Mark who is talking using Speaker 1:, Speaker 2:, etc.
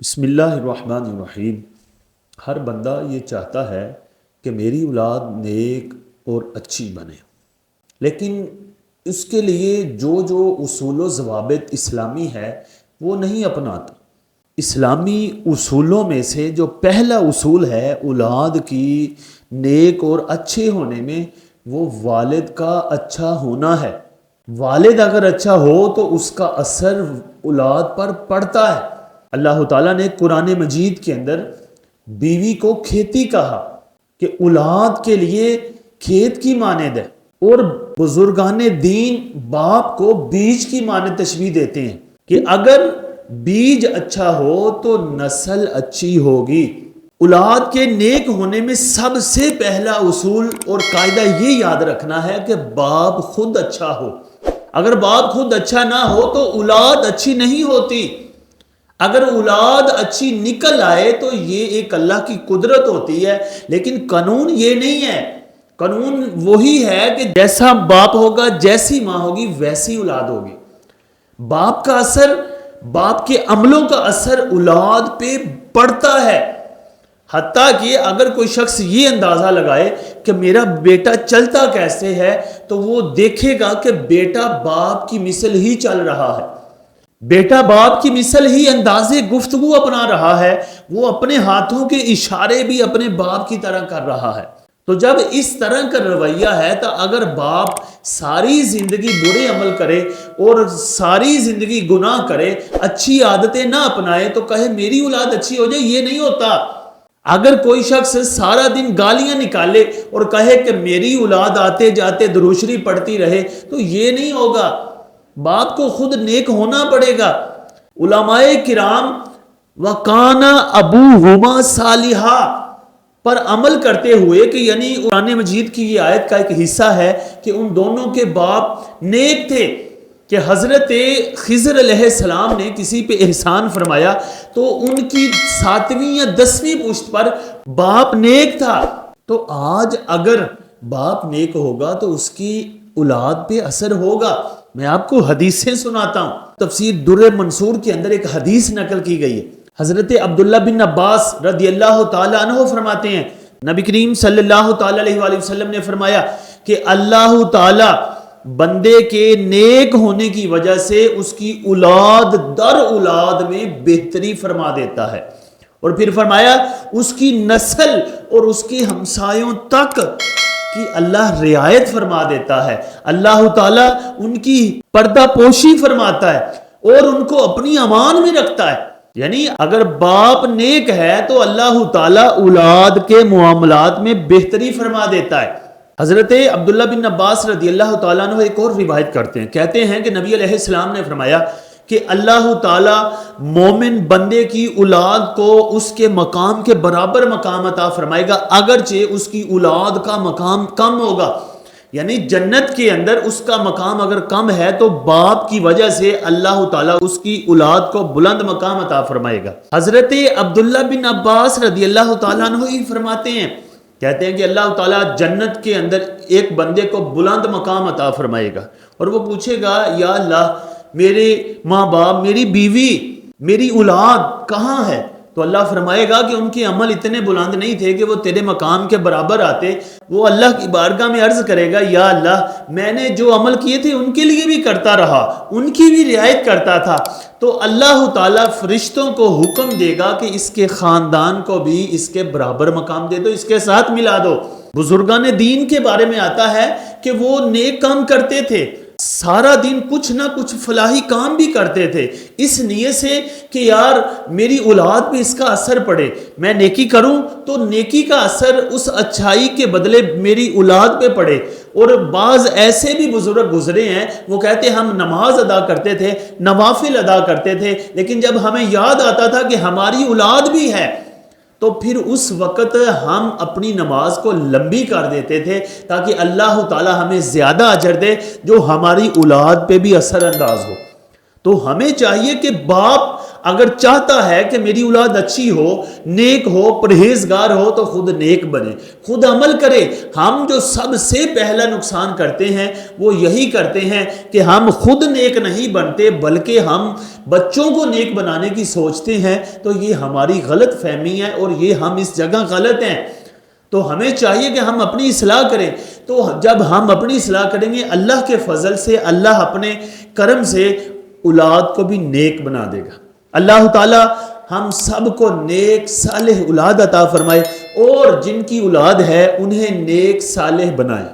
Speaker 1: بسم اللہ الرحمن الرحیم۔ ہر بندہ یہ چاہتا ہے کہ میری اولاد نیک اور اچھی بنے، لیکن اس کے لیے جو اصول و ضوابط اسلامی ہے وہ نہیں اپناتا۔ اسلامی اصولوں میں سے جو پہلا اصول ہے اولاد کی نیک اور اچھے ہونے میں، وہ والد کا اچھا ہونا ہے۔ والد اگر اچھا ہو تو اس کا اثر اولاد پر پڑتا ہے۔ اللہ تعالیٰ نے قرآن مجید کے اندر بیوی کو کھیتی کہا کہ اولاد کے لیے کھیت کی مانند ہے، اور بزرگان دین باپ کو بیج کی مانند تشبیہ دیتے ہیں کہ اگر بیج اچھا ہو تو نسل اچھی ہوگی۔ اولاد کے نیک ہونے میں سب سے پہلا اصول اور قاعدہ یہ یاد رکھنا ہے کہ باپ خود اچھا ہو۔ اگر باپ خود اچھا نہ ہو تو اولاد اچھی نہیں ہوتی۔ اگر اولاد اچھی نکل آئے تو یہ ایک اللہ کی قدرت ہوتی ہے، لیکن قانون یہ نہیں ہے۔ قانون وہی ہے کہ جیسا باپ ہوگا، جیسی ماں ہوگی، ویسی اولاد ہوگی۔ باپ کا اثر، باپ کے عملوں کا اثر اولاد پہ پڑتا ہے۔ حتیٰ کہ اگر کوئی شخص یہ اندازہ لگائے کہ میرا بیٹا چلتا کیسے ہے، تو وہ دیکھے گا کہ بیٹا باپ کی مثل ہی چل رہا ہے، بیٹا باپ کی مثل ہی انداز گفتگو اپنا رہا ہے، وہ اپنے ہاتھوں کے اشارے بھی اپنے باپ کی طرح کر رہا ہے۔ تو جب اس طرح کا رویہ ہے تو اگر باپ ساری زندگی برے عمل کرے اور ساری زندگی گناہ کرے، اچھی عادتیں نہ اپنائے تو کہے میری اولاد اچھی ہو جائے، یہ نہیں ہوتا۔ اگر کوئی شخص سارا دن گالیاں نکالے اور کہے کہ میری اولاد آتے جاتے دروشری پڑھتی رہے، تو یہ نہیں ہوگا۔ باپ کو خود نیک ہونا پڑے گا۔ علماء کرام وَقَانَ أَبُوهُمَا صَالِحًا پر عمل کرتے ہوئے کہ یعنی قرآن مجید کی یہ آیت کا ایک حصہ ہے کہ ان دونوں کے باپ نیک تھے، کہ حضرت خضر علیہ السلام نے کسی پہ احسان فرمایا تو ان کی 7ویں یا 10ویں پشت پر باپ نیک تھا۔ تو آج اگر باپ نیک ہوگا تو اس کی اولاد پہ اثر ہوگا۔ میں آپ کو حدیثیں سناتا ہوں۔ تفسیر در منصور کے اندر ایک حدیث نقل کی گئی ہے۔ حضرت عبداللہ بن عباس رضی اللہ تعالی عنہ فرماتے ہیں، نبی کریم صلی اللہ تعالی علیہ وآلہ وسلم نے فرمایا کہ اللہ تعالی بندے کے نیک ہونے کی وجہ سے اس کی اولاد در اولاد میں بہتری فرما دیتا ہے، اور پھر فرمایا اس کی نسل اور اس کے ہمسایوں تک کی اللہ رعایت فرما دیتا ہے۔ اللہ تعالیٰ ان کی پردہ پوشی فرماتا ہے اور ان کو اپنی امان میں رکھتا ہے۔ یعنی اگر باپ نیک ہے تو اللہ تعالیٰ اولاد کے معاملات میں بہتری فرما دیتا ہے۔ حضرت عبداللہ بن عباس رضی اللہ تعالیٰ عنہ ایک اور روایت کرتے ہیں، کہتے ہیں کہ نبی علیہ السلام نے فرمایا کہ اللہ تعالیٰ مومن بندے کی اولاد کو اس کے مقام کے برابر مقام عطا فرمائے گا، اگرچہ اس کی اولاد کا مقام کم ہوگا۔ یعنی جنت کے اندر اس کا مقام اگر کم ہے تو باپ کی وجہ سے اللہ تعالیٰ اس کی اولاد کو بلند مقام عطا فرمائے گا۔ حضرت عبداللہ بن عباس رضی اللہ تعالیٰ عنہ ہی فرماتے ہیں، کہتے ہیں کہ اللہ تعالیٰ جنت کے اندر ایک بندے کو بلند مقام عطا فرمائے گا، اور وہ پوچھے گا یا اللہ میرے ماں باپ، میری بیوی، میری اولاد کہاں ہے؟ تو اللہ فرمائے گا کہ ان کے عمل اتنے بلند نہیں تھے کہ وہ تیرے مقام کے برابر آتے۔ وہ اللہ کی بارگاہ میں عرض کرے گا یا اللہ میں نے جو عمل کیے تھے ان کے لیے بھی کرتا رہا، ان کی بھی رعایت کرتا تھا۔ تو اللہ تعالیٰ فرشتوں کو حکم دے گا کہ اس کے خاندان کو بھی اس کے برابر مقام دے دو، اس کے ساتھ ملا دو۔ بزرگان دین کے بارے میں آتا ہے کہ وہ نیک کام کرتے تھے، سارا دن کچھ نہ کچھ فلاحی کام بھی کرتے تھے، اس نیت سے کہ یار میری اولاد پہ اس کا اثر پڑے، میں نیکی کروں تو نیکی کا اثر اس اچھائی کے بدلے میری اولاد پہ پڑے۔ اور بعض ایسے بھی بزرگ گزرے ہیں، وہ کہتے ہم نماز ادا کرتے تھے، نوافل ادا کرتے تھے، لیکن جب ہمیں یاد آتا تھا کہ ہماری اولاد بھی ہے تو پھر اس وقت ہم اپنی نماز کو لمبی کر دیتے تھے تاکہ اللہ تعالیٰ ہمیں زیادہ اجر دے جو ہماری اولاد پہ بھی اثر انداز ہو۔ تو ہمیں چاہیے کہ باپ اگر چاہتا ہے کہ میری اولاد اچھی ہو، نیک ہو، پرہیزگار ہو، تو خود نیک بنے، خود عمل کرے۔ ہم جو سب سے پہلا نقصان کرتے ہیں وہ یہی کرتے ہیں کہ ہم خود نیک نہیں بنتے بلکہ ہم بچوں کو نیک بنانے کی سوچتے ہیں۔ تو یہ ہماری غلط فہمی ہے اور یہ ہم اس جگہ غلط ہیں۔ تو ہمیں چاہیے کہ ہم اپنی اصلاح کریں۔ تو جب ہم اپنی اصلاح کریں گے، اللہ کے فضل سے، اللہ اپنے کرم سے اولاد کو بھی نیک بنا دے گا۔ اللہ تعالی ہم سب کو نیک صالح اولاد عطا فرمائے، اور جن کی اولاد ہے انہیں نیک صالح بنائے۔